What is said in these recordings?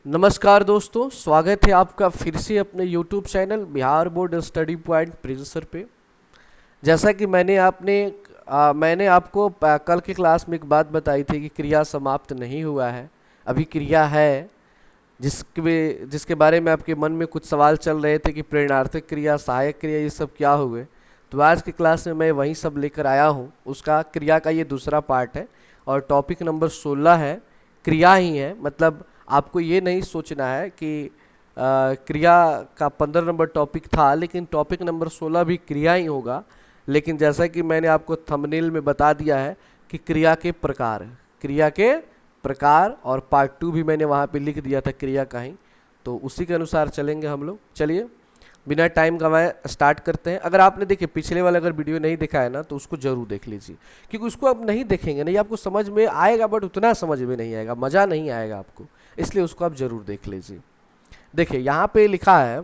नमस्कार दोस्तों, स्वागत है आपका फिर से अपने YouTube channel Bihar board study point प्रिंसर पे। जैसा कि मैंने आपको कल की क्लास में एक बात बताई थी कि क्रिया समाप्त नहीं हुआ है, अभी क्रिया है। जिसके बारे में आपके मन में कुछ सवाल चल रहे थे कि प्रेरणार्थक क्रिया, सहायक क्रिया, ये सब क्या हुए। तो आज की क्लास में मैं वही सब लेकर आया हूँ। उसका क्रिया का ये दूसरा पार्ट है और टॉपिक नंबर 16 है, क्रिया ही है। मतलब आपको ये नहीं सोचना है कि क्रिया का 15 नंबर टॉपिक था, लेकिन टॉपिक नंबर 16 भी क्रिया ही होगा। लेकिन जैसा कि मैंने आपको थंबनेल में बता दिया है कि क्रिया के प्रकार और पार्ट 2 भी मैंने वहाँ पे लिख दिया था क्रिया का ही। तो उसी के अनुसार चलेंगे हम लोग। चलिए बिना टाइम गंवाए स्टार्ट करते हैं। अगर आपने देखिए पिछले वाला अगर वीडियो नहीं देखा है ना, तो उसको जरूर देख लीजिए, क्योंकि उसको आप नहीं देखेंगे नहीं आपको समझ में आएगा, बट उतना समझ में नहीं आएगा, मज़ा नहीं आएगा आपको। इसलिए उसको आप जरूर देख लीजिए। देखिए यहाँ पे लिखा है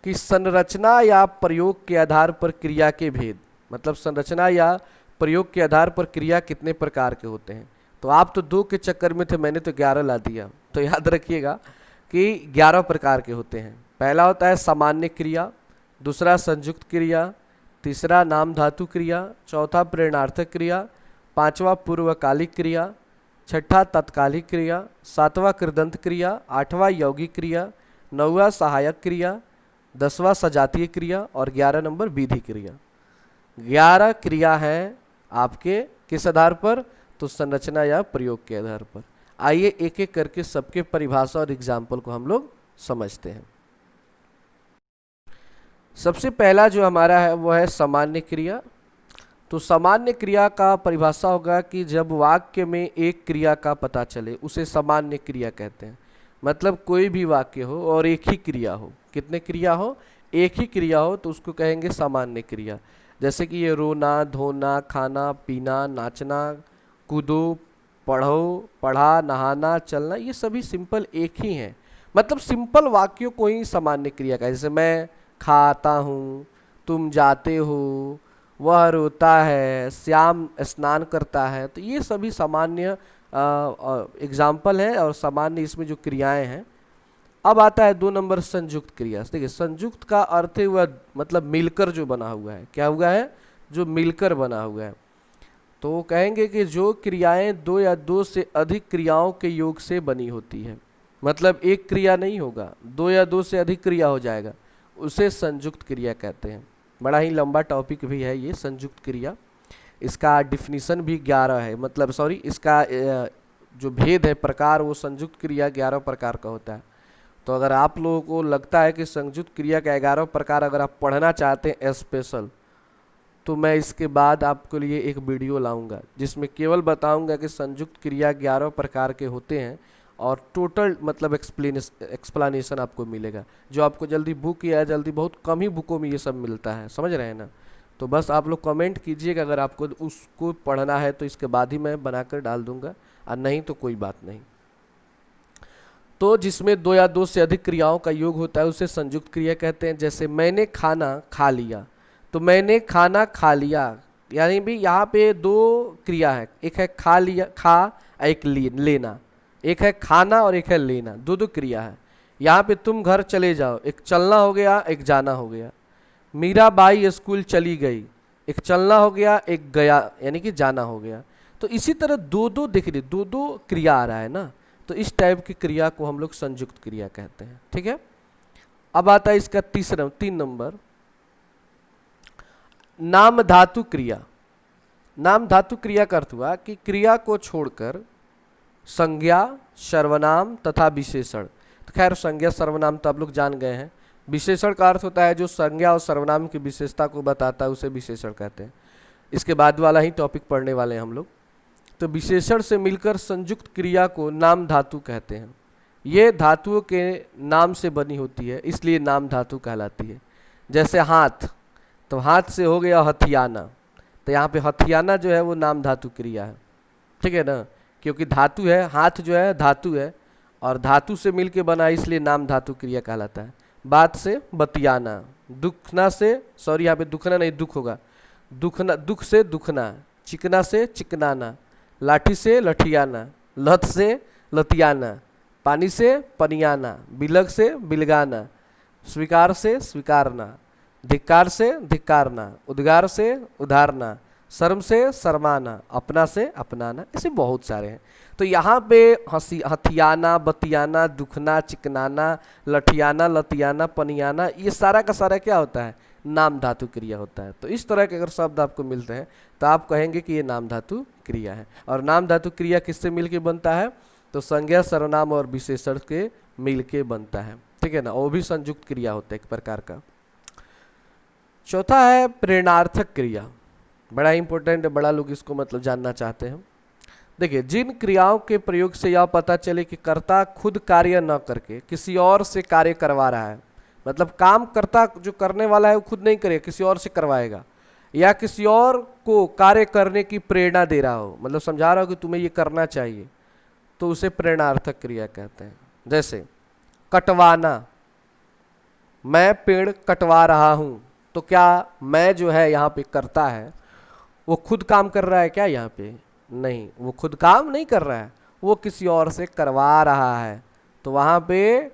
कि संरचना या प्रयोग के आधार पर क्रिया के भेद। मतलब संरचना या प्रयोग के आधार पर क्रिया कितने प्रकार के होते हैं। तो आप तो 2 के चक्कर में थे, मैंने तो 11 ला दिया। तो याद रखिएगा कि 11 प्रकार के होते हैं। पहला होता है सामान्य क्रिया, दूसरा संयुक्त क्रिया, तीसरा नाम धातु क्रिया, चौथा प्रेरणार्थक क्रिया, पांचवा पूर्वकालिक क्रिया, छठा तत्कालिक क्रिया, सातवां कृदंत क्रिया, आठवां यौगिक क्रिया, नौवां सहायक क्रिया, 10वां सजातीय क्रिया और 11 नंबर विधि क्रिया। 11 क्रिया है आपके किस आधार पर, तो संरचना या प्रयोग के आधार पर। आइए एक एक करके सबके परिभाषा और एग्जाम्पल को हम लोग समझते हैं। सबसे पहला जो हमारा है वो है सामान्य क्रिया। तो सामान्य क्रिया का परिभाषा होगा कि जब वाक्य में एक क्रिया का पता चले उसे सामान्य क्रिया कहते हैं। मतलब कोई भी वाक्य हो और एक ही क्रिया हो, कितने क्रिया हो, एक ही क्रिया हो, तो उसको कहेंगे सामान्य क्रिया। जैसे कि ये रोना, धोना, खाना, पीना, नाचना, कूदो, पढ़ो, पढ़ा, नहाना, चलना, ये सभी सिंपल एक ही हैं। मतलब सिंपल वाक्यों को ही सामान्य क्रिया का, जैसे मैं खाता हूँ, तुम जाते हो, वह रोता है, श्याम स्नान करता है। तो ये सभी सामान्य एग्जाम्पल है और सामान्य इसमें जो क्रियाएं हैं। अब आता है 2 नंबर संयुक्त क्रिया। देखिए संयुक्त का अर्थ है वह मतलब मिलकर जो बना हुआ है। क्या हुआ है, जो मिलकर बना हुआ है। तो वो कहेंगे कि जो क्रियाएं 2 या 2 से अधिक क्रियाओं के योग से बनी होती है। मतलब एक क्रिया नहीं होगा, 2 या 2 से अधिक क्रिया हो जाएगा, उसे संयुक्त क्रिया कहते हैं। बड़ा ही लंबा टॉपिक भी है ये संयुक्त क्रिया। इसका डिफिनीशन भी 11 है, मतलब सॉरी इसका जो भेद है प्रकार, वो संयुक्त क्रिया 11 प्रकार का होता है। तो अगर आप लोगों को लगता है कि संयुक्त क्रिया का 11 प्रकार अगर आप पढ़ना चाहते हैं स्पेशल, तो मैं इसके बाद आपके लिए एक वीडियो लाऊंगा जिसमें केवल बताऊंगा कि संयुक्त क्रिया 11 प्रकार के होते हैं और टोटल मतलब एक्सप्लेनेशन आपको मिलेगा, जो आपको जल्दी बुक या जल्दी बहुत कम ही बुकों में ये सब मिलता है। समझ रहे हैं ना। तो बस आप लोग कमेंट कीजिएगा, अगर आपको उसको पढ़ना है तो इसके बाद ही मैं बनाकर डाल दूंगा, और नहीं तो कोई बात नहीं। तो जिसमें 2 या 2 से अधिक क्रियाओं का योग होता है उसे संयुक्त क्रिया कहते हैं। जैसे मैंने खाना खा लिया, तो मैंने खाना खा लिया, यानी भी यहाँ पे 2 क्रिया है, एक है खा लिया, खा, एक लेना। एक है खाना और एक है लेना, 2 क्रिया है। यहाँ पे तुम घर चले जाओ, एक चलना हो गया, एक जाना हो गया। मीरा बाई स्कूल चली गई, एक चलना हो गया, एक गया यानी कि जाना हो गया। तो इसी तरह 2 देख लीजिए, 2 क्रिया आ रहा है ना। तो इस टाइप की क्रिया को हम लोग संयुक्त क्रिया कहते हैं। ठीक है। अब आता है इसका 3 नंबर, नाम धातु क्रिया। नाम धातु क्रिया का अर्थ हुआ कि क्रिया को छोड़कर संज्ञा, सर्वनाम तथा विशेषण। तो खैर संज्ञा सर्वनाम तो आप लोग जान गए हैं। विशेषण का अर्थ होता है जो संज्ञा और सर्वनाम की विशेषता को बताता है, उसे विशेषण कहते हैं। इसके बाद वाला ही टॉपिक पढ़ने वाले हैं हम लोग। तो विशेषण से मिलकर संयुक्त क्रिया को नाम धातु कहते हैं। ये धातुओं के नाम से बनी होती है, इसलिए नाम धातु कहलाती है। जैसे हाथ, तो हाथ से हो गया हथियाना, तो यहाँ पे हथियाना जो है वो नाम धातु क्रिया है। ठीक है ना, क्योंकि धातु है, हाथ जो है धातु है और धातु से मिलके बना है, इसलिए नाम धातु क्रिया कहलाता है। बात से बतियाना, दुखना से, सॉरी यहाँ पे दुखना नहीं दुख होगा, दुखना, दुख से दुखना, चिकना से चिकनाना, लाठी से लठियाना, लत से लतियाना, पानी से पनियाना, बिलग से बिलगाना, स्वीकार से स्वीकारना, धिक्कार से धिक्कारना, उद्गार से उधारना, शर्म से शर्माना, अपना से अपनाना, ऐसे बहुत सारे हैं। तो यहाँ पे हंसी हथियाना, बतियाना, दुखना, चिकनाना, लठियाना, लतियाना, पनियाना, ये सारा का सारा क्या होता है? नाम धातु क्रिया होता है। तो इस तरह के अगर शब्द आपको मिलते हैं तो आप कहेंगे कि ये नाम धातु क्रिया है। और नाम धातु क्रिया किससे मिलके बनता है? तो संज्ञा, सर्वनाम और विशेषण के मिलके बनता है, ठीक है ना। वो भी संयुक्त क्रिया होता है एक प्रकार का। चौथा है प्रेरणार्थक क्रिया। बड़ा इंपॉर्टेंट है, बड़ा लोग इसको मतलब जानना चाहते हैं। देखिए, जिन क्रियाओं के प्रयोग से यह पता चले कि कर्ता खुद कार्य न करके किसी और से कार्य करवा रहा है, मतलब काम कर्ता जो करने वाला है वो खुद नहीं करेगा, किसी और से करवाएगा, या किसी और को कार्य करने की प्रेरणा दे रहा हो, मतलब समझा रहा हो कि तुम्हें ये करना चाहिए, तो उसे प्रेरणार्थक क्रिया कहते हैं। जैसे कटवाना, मैं पेड़ कटवा रहा हूं, तो क्या मैं जो है यहाँ पे कर्ता है, वो खुद काम कर रहा है क्या? यहाँ पे नहीं, वो खुद काम नहीं कर रहा है, वो किसी और से करवा रहा है। तो वहां पे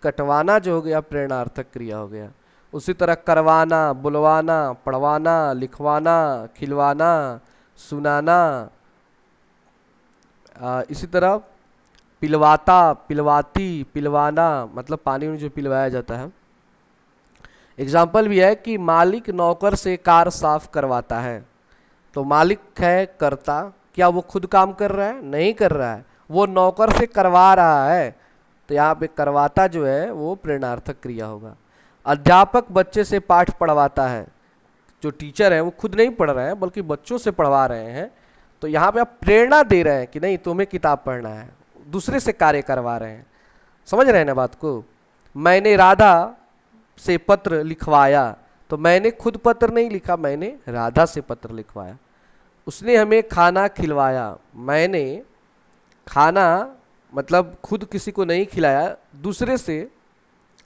कटवाना जो हो गया प्रेरणार्थक क्रिया हो गया। उसी तरह करवाना, बुलवाना, पढ़वाना, लिखवाना, खिलवाना, सुनाना, इसी तरह पिलवाता, पिलवाती, पिलवाना, मतलब पानी में जो पिलवाया जाता है। एग्जाम्पल भी है कि मालिक नौकर से कार साफ करवाता है। तो मालिक है कर्ता, क्या वो खुद काम कर रहा है? नहीं कर रहा है, वो नौकर से करवा रहा है। तो यहाँ पे करवाता जो है वो प्रेरणार्थक क्रिया होगा। अध्यापक बच्चे से पाठ पढ़वाता है, जो टीचर है वो खुद नहीं पढ़ रहे हैं बल्कि बच्चों से पढ़वा रहे हैं। तो यहाँ पे आप प्रेरणा दे रहे हैं कि नहीं तुम्हें किताब पढ़ना है, दूसरे से कार्य करवा रहे हैं। समझ रहे हैं ना बात को? मैंने राधा से पत्र लिखवाया, तो मैंने खुद पत्र नहीं लिखा, मैंने राधा से पत्र लिखवाया। उसने हमें खाना खिलवाया, मैंने खाना मतलब खुद किसी को नहीं खिलाया, दूसरे से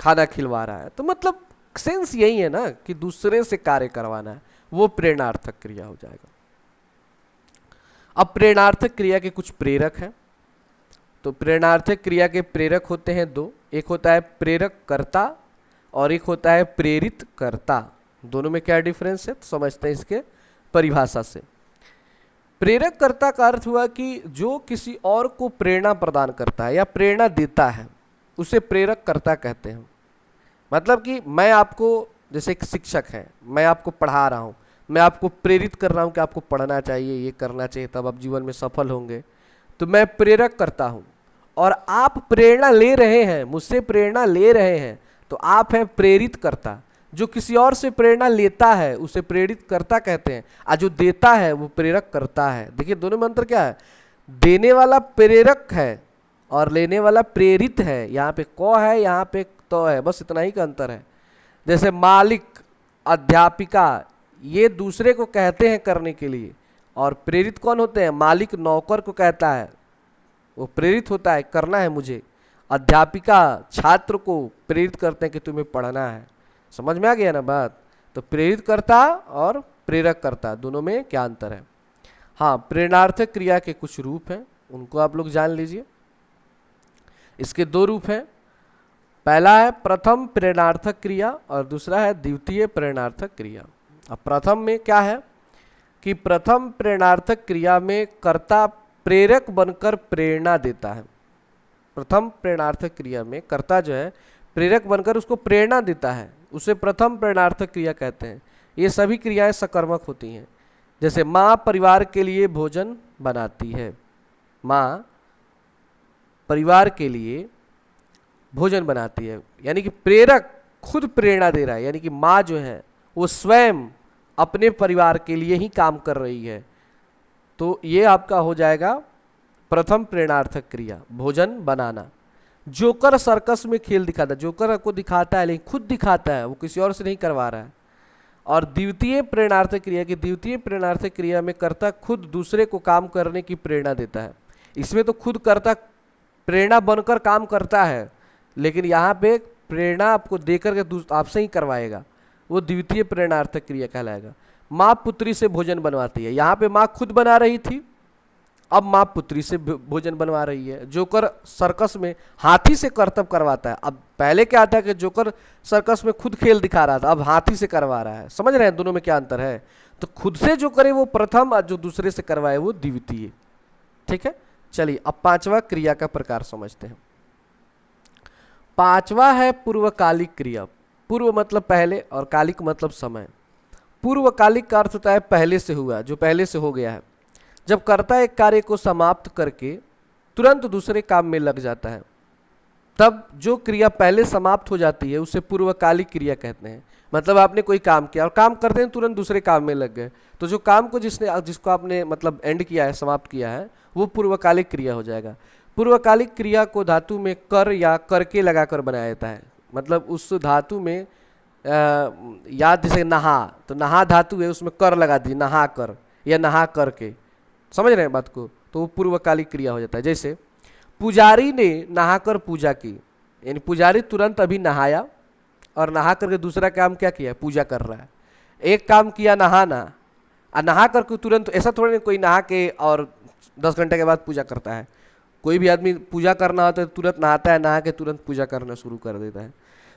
खाना खिलवा रहा है। तो मतलब सेंस यही है ना कि दूसरे से कार्य करवाना है, वो प्रेरणार्थक क्रिया हो जाएगा। अब प्रेरणार्थक क्रिया के कुछ प्रेरक हैं। तो प्रेरणार्थक क्रिया के प्रेरक होते हैं दो, एक होता है प्रेरक कर्ता और एक होता है प्रेरित कर्ता। दोनों में क्या डिफरेंस है तो समझते हैं इसके परिभाषा से। प्रेरक कर्ता का अर्थ हुआ कि जो किसी और को प्रेरणा प्रदान करता है या प्रेरणा देता है, उसे प्रेरक कर्ता कहते हैं। मतलब कि मैं आपको, जैसे एक शिक्षक है, मैं आपको पढ़ा रहा हूँ, मैं आपको प्रेरित कर रहा हूँ कि आपको पढ़ना चाहिए, ये करना चाहिए, तब आप जीवन में सफल होंगे। तो मैं प्रेरक करता हूँ और आप प्रेरणा ले रहे हैं, मुझसे प्रेरणा ले रहे हैं, तो आप हैं प्रेरित करता। जो किसी और से प्रेरणा लेता है उसे प्रेरित करता कहते हैं, और जो देता है वो प्रेरक करता है। देखिए दोनों में अंतर क्या है? देने वाला प्रेरक है और लेने वाला प्रेरित है। यहाँ पे क है, यहाँ पे तो है, बस इतना ही का अंतर है। जैसे मालिक, अध्यापिका, ये दूसरे को कहते हैं करने के लिए, और प्रेरित कौन होते हैं? मालिक नौकर को कहता है, वो प्रेरित होता है करना है मुझे। अध्यापिका छात्र को प्रेरित करते हैं कि तुम्हें पढ़ना है। समझ में आ गया ना बात? तो प्रेरित करता और प्रेरक करता, दोनों में क्या अंतर है? हाँ, प्रेरणार्थक क्रिया के कुछ रूप हैं, उनको आप लोग जान लीजिए। इसके दो रूप हैं। पहला है प्रथम प्रेरणार्थक क्रिया और दूसरा है द्वितीय प्रेरणार्थक क्रिया। अब प्रथम में क्या है कि प्रथम प्रेरणार्थक क्रिया में कर्ता प्रेरक बनकर प्रेरणा देता है। प्रथम प्रेरणार्थक क्रिया में कर्ता जो है प्रेरक बनकर उसको प्रेरणा देता है, उसे प्रथम प्रेरणार्थक क्रिया कहते हैं। ये सभी क्रियाएं सकर्मक होती हैं। जैसे माँ परिवार के लिए भोजन बनाती है, माँ परिवार के लिए भोजन बनाती है, यानी कि प्रेरक खुद प्रेरणा दे रहा है, यानी कि माँ जो है वो स्वयं अपने परिवार के लिए ही काम कर रही है। तो ये आपका हो जाएगा प्रथम प्रेरणार्थक क्रिया, भोजन बनाना। जोकर सर्कस में खेल दिखाता है, जोकर को दिखाता है लेकिन खुद दिखाता है, वो किसी और से नहीं करवा रहा है। और द्वितीय प्रेरणार्थक क्रिया की, द्वितीय प्रेरणार्थक क्रिया में कर्ता खुद दूसरे को काम करने की प्रेरणा देता है। इसमें तो खुद कर्ता प्रेरणा बनकर काम करता है, लेकिन यहाँ पे प्रेरणा आपको देकर के आपसे ही करवाएगा, वो द्वितीय प्रेरणार्थक क्रिया कहलाएगा। माँ पुत्री से भोजन बनवाती है, यहाँ पे माँ खुद बना रही थी अब माँ पुत्री से भोजन बनवा रही है। जोकर सर्कस में हाथी से करतब करवाता है। अब पहले क्या था कि जोकर सर्कस में खुद खेल दिखा रहा था, अब हाथी से करवा रहा है। समझ रहे हैं दोनों में क्या अंतर है? तो खुद से जो करे वो प्रथम और जो दूसरे से करवाए वो द्वितीय। ठीक है, चलिए अब पांचवा क्रिया का प्रकार समझते हैं। पांचवा है पूर्वकालिक क्रिया। पूर्व मतलब पहले और कालिक मतलब समय। पूर्वकालिक का अर्थ होता है पहले से हुआ, जो पहले से हो गया है। जब कर्ता एक कार्य को समाप्त करके तुरंत दूसरे काम में लग जाता है, तब जो क्रिया पहले समाप्त हो जाती है उसे पूर्वकालिक क्रिया कहते हैं। मतलब आपने कोई काम किया और काम करते हैं तुरंत दूसरे काम में लग गए, तो जो काम को जिसको आपने मतलब एंड किया है, समाप्त किया है, वो पूर्वकालिक क्रिया हो जाएगा। पूर्वकालिक क्रिया को धातु में कर या करके लगाकर बनाया जाता है। मतलब उस धातु में याद जैसे नहा, तो नहा धातु है, उसमें कर लगा दी, नहा कर या नहा करके। समझ रहे हैं बात को? तो वो पूर्वकालिक क्रिया हो जाता है। जैसे पुजारी ने नहाकर पूजा की, यानी पुजारी तुरंत अभी नहाया और नहा करके दूसरा काम क्या किया? पूजा कर रहा है। एक काम किया नहाना, और नहा करके तुरंत, ऐसा थोड़ा नहीं कोई नहा के और 10 घंटे के बाद पूजा करता है। कोई भी आदमी पूजा करना होता है तुरंत नहाता है, नहा के तुरंत पूजा करना शुरू कर देता है।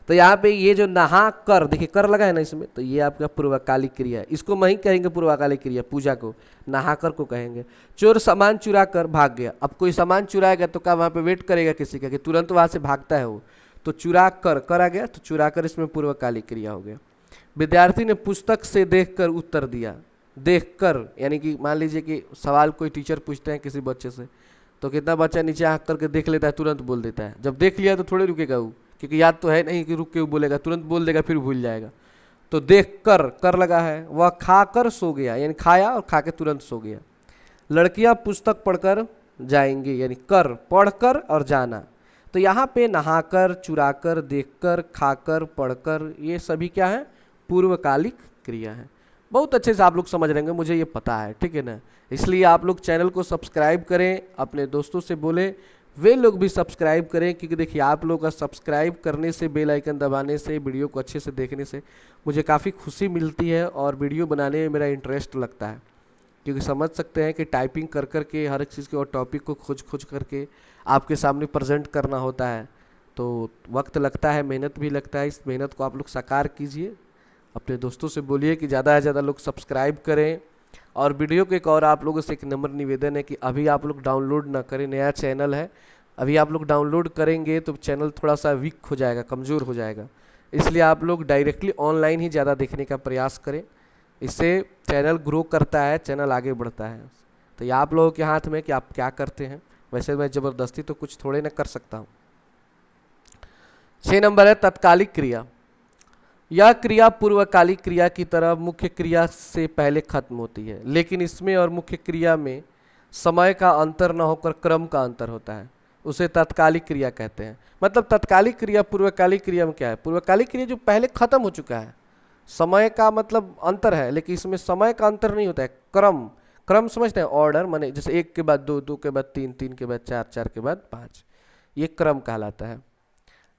तो यहाँ पे ये जो नहा कर, देखिए कर लगा है ना इसमें, तो ये आपका पूर्वकालिक क्रिया है। इसको वहीं कहेंगे पूर्वकालिक क्रिया, पूजा को नहाकर को कहेंगे। चोर सामान चुरा कर भाग गया। अब कोई सामान चुराएगा तो क्या वहाँ पे वेट करेगा किसी का कि तुरंत वहाँ से भागता है वो? तो चुरा कर आ गया, तो चुरा कर इसमें पूर्वकालिक क्रिया हो गया। विद्यार्थी ने पुस्तक से देखकर उत्तर दिया। देखकर यानी कि मान लीजिए कि सवाल कोई टीचर पूछते हैं किसी बच्चे से, तो कितना बच्चा नीचे आँख करके देख लेता है, तुरंत बोल देता है। जब देख लिया तो थोड़े रुकेगा वो, क्योंकि याद तो है नहीं कि रुक के वो बोलेगा, तुरंत बोल देगा फिर भूल जाएगा। तो देख कर, कर लगा है। वह खाकर सो गया, यानी खाया और खा के तुरंत सो गया। लड़कियां पुस्तक पढ़कर जाएंगी, यानी कर पढ़कर और जाना। तो यहाँ पे नहाकर, चुराकर, देखकर, खाकर, पढ़कर, ये सभी क्या है? पूर्वकालिक क्रिया है। बहुत अच्छे से आप लोग समझ रहेंगे, मुझे ये पता है, ठीक है ना? इसलिए आप लोग चैनल को सब्सक्राइब करें, अपने दोस्तों से बोलें वे लोग भी सब्सक्राइब करें, क्योंकि देखिए आप लोग का सब्सक्राइब करने से, बेल आइकन दबाने से, वीडियो को अच्छे से देखने से मुझे काफ़ी खुशी मिलती है और वीडियो बनाने में मेरा इंटरेस्ट लगता है। क्योंकि समझ सकते हैं कि टाइपिंग कर कर के हर एक चीज़ के और टॉपिक को खोज करके आपके सामने प्रेजेंट करना होता है, तो वक्त लगता है, मेहनत भी लगता है। इस मेहनत को आप लोग साकार कीजिए। अपने दोस्तों से बोलिए कि ज़्यादा से ज़्यादा लोग सब्सक्राइब करें। और वीडियो को एक और आप लोगों से एक नम्र निवेदन है कि अभी आप लोग डाउनलोड ना करें, नया चैनल है, अभी आप लोग डाउनलोड करेंगे तो चैनल थोड़ा सा वीक हो जाएगा, कमज़ोर हो जाएगा। इसलिए आप लोग डायरेक्टली ऑनलाइन ही ज़्यादा देखने का प्रयास करें, इससे चैनल ग्रो करता है, चैनल आगे बढ़ता है। तो ये आप लोगों के हाथ में कि आप क्या करते हैं। वैसे मैं ज़बरदस्ती तो कुछ थोड़े ना कर सकता हूँ। 6 नंबर है तत्कालिक क्रिया। यह क्रिया पूर्वकालिक क्रिया की तरह मुख्य क्रिया से पहले खत्म होती है, लेकिन इसमें और मुख्य क्रिया में समय का अंतर न होकर क्रम का अंतर होता है। उसे तत्कालिक क्रिया कहते हैं। मतलब तत्कालिक क्रिया पूर्वकालिक क्रिया में क्या है? पूर्वकालिक क्रिया जो पहले खत्म हो चुका है, समय का मतलब अंतर है, लेकिन इसमें समय का अंतर नहीं होता है, क्रम। क्रम समझते हैं? ऑर्डर, माने जैसे 1 के बाद 2, 2 के बाद 3, 3 के बाद 4, 4 के बाद 5, ये क्रम कहलाता है।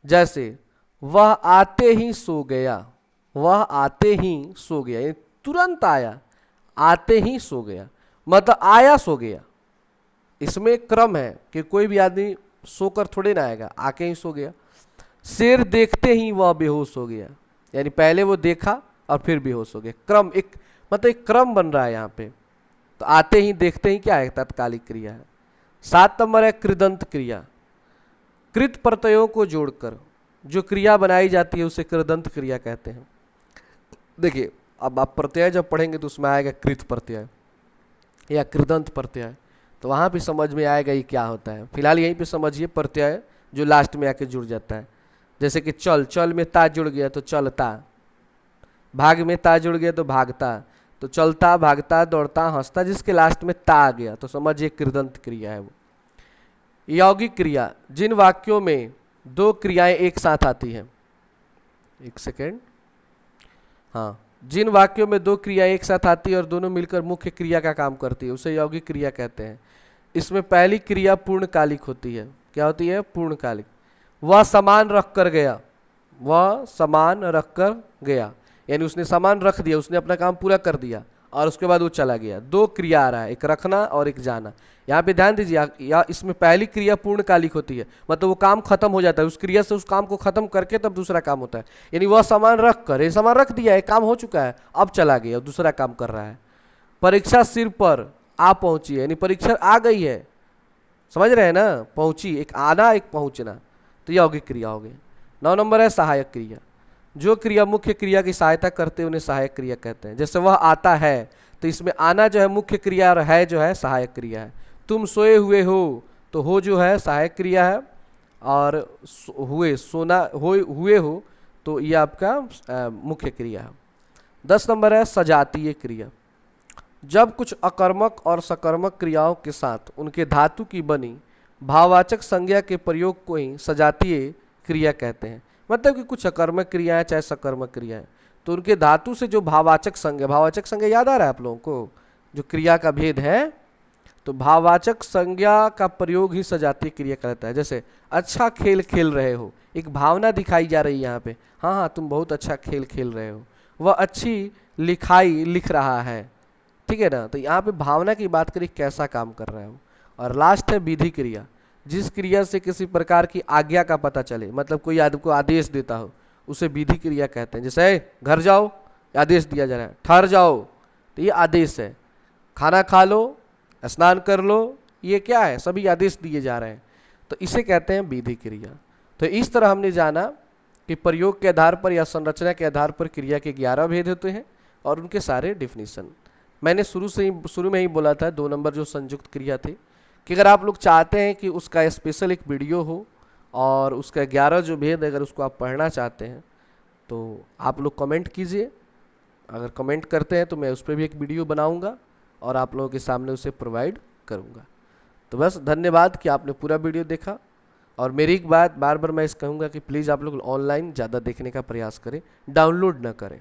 जैसे वह आते ही सो गया, वह आते ही सो गया, यानी तुरंत आया, आते ही सो गया, मतलब आया सो गया। इसमें क्रम है कि कोई भी आदमी सोकर थोड़े ना आएगा, आके ही सो गया। शेर देखते ही वह बेहोश हो गया, यानी पहले वो देखा और फिर बेहोश हो गया। क्रम एक मतलब एक क्रम बन रहा है यहाँ पे। तो आते ही देखते ही क्या है? तत्कालिक क्रिया है। 7 नंबर है कृदंत क्रिया। कृत प्रत्ययों को जोड़कर जो क्रिया बनाई जाती है उसे कृदंत क्रिया कहते हैं। देखिए अब आप प्रत्यय जब पढ़ेंगे तो उसमें आएगा कृत प्रत्यय या कृदंत प्रत्यय, तो वहाँ भी समझ में आएगा ये क्या होता है। फिलहाल यहीं पे समझिए प्रत्यय जो लास्ट में आके जुड़ जाता है। जैसे कि चल, चल में ता जुड़ गया तो चलता, भाग में ता जुड़ गया तो भागता, तो चलता, भागता, दौड़ता, हंसता, जिसके लास्ट में ता आ गया तो समझिए कृदंत क्रिया है वो। यौगिक क्रिया, जिन वाक्यों में 2 क्रियाएं एक साथ आती हैं, एक सेकेंड, हाँ, जिन वाक्यों में 2 क्रिया एक साथ आती है और दोनों मिलकर मुख्य क्रिया का काम करती है उसे यौगिक क्रिया कहते हैं। इसमें पहली क्रिया पूर्णकालिक होती है। क्या होती है? पूर्णकालिक। वह सामान रख कर गया, वह सामान रख कर गया, यानी उसने सामान रख दिया, उसने अपना काम पूरा कर दिया। और उसके बाद वो चला गया। दो क्रिया आ रहा है, एक रखना और एक जाना। यहाँ पे ध्यान दीजिए, या इसमें पहली क्रिया पूर्णकालिक होती है, मतलब वो काम खत्म हो जाता है, उस क्रिया से उस काम को खत्म करके तब दूसरा काम होता है। यानी वह सामान रख कर, ये सामान रख दिया है, काम हो चुका है, अब चला गया, दूसरा काम कर रहा है। परीक्षा सिर पर आ पहुंची है, यानी परीक्षा आ गई है, समझ रहे हैं ना, पहुंची, एक आना एक पहुंचना, तो यह होगी क्रिया होगी। 9 नंबर है सहायक क्रिया। जो क्रिया मुख्य क्रिया की सहायता करते हैं उन्हें सहायक क्रिया कहते हैं। जैसे वह आता है, तो इसमें आना जो है मुख्य क्रिया और है जो है सहायक क्रिया है। तुम सोए हुए हो, तो हो जो है सहायक क्रिया है, और हुए सोना हुए हो, तो ये आपका मुख्य क्रिया है। 10 नंबर है सजातीय क्रिया। जब कुछ अकर्मक और सकर्मक क्रियाओं के साथ उनके धातु की बनी भाववाचक संज्ञा के प्रयोग को ही सजातीय क्रिया कहते हैं। मतलब कि कुछ अकर्मक क्रियाएं चाहे सकर्मक क्रियाएं, तो उनके धातु से जो भाववाचक संज्ञा याद आ रहा है आप लोगों को, जो क्रिया का भेद है, तो भाववाचक संज्ञा का प्रयोग ही सजातीय क्रिया कहलाता है। जैसे अच्छा खेल खेल रहे हो, एक भावना दिखाई जा रही है यहाँ पे, हाँ हाँ तुम बहुत अच्छा खेल खेल रहे हो। वह अच्छी लिखाई लिख रहा है, ठीक है ना, तो यहाँ पे भावना की बात करें कैसा काम कर रहा है वो। और लास्ट है विधि क्रिया। जिस क्रिया से किसी प्रकार की आज्ञा का पता चले, मतलब कोई आदमी को आदेश देता हो, उसे विधि क्रिया कहते हैं। जैसे घर जाओ, आदेश दिया जा रहा है, ठहर जाओ, तो ये आदेश है। खाना खा लो, स्नान कर लो, ये क्या है, सभी आदेश दिए जा रहे हैं, तो इसे कहते हैं विधि क्रिया। तो इस तरह हमने जाना कि प्रयोग के आधार पर या संरचना के आधार पर क्रिया के 11 भेद होते हैं और उनके सारे डिफिनीशन। मैंने शुरू में ही बोला था 2 नंबर जो संयुक्त क्रिया थे, कि अगर आप लोग चाहते हैं कि उसका स्पेशल एक वीडियो हो और उसका 11 जो भेद, अगर उसको आप पढ़ना चाहते हैं तो आप लोग कमेंट कीजिए। अगर कमेंट करते हैं तो मैं उस पर भी एक वीडियो बनाऊंगा और आप लोगों के सामने उसे प्रोवाइड करूंगा। तो बस धन्यवाद कि आपने पूरा वीडियो देखा। और मेरी एक बात बार बार मैं इस कहूँगा कि प्लीज़ आप लोग ऑनलाइन ज़्यादा देखने का प्रयास करें, डाउनलोड ना करें।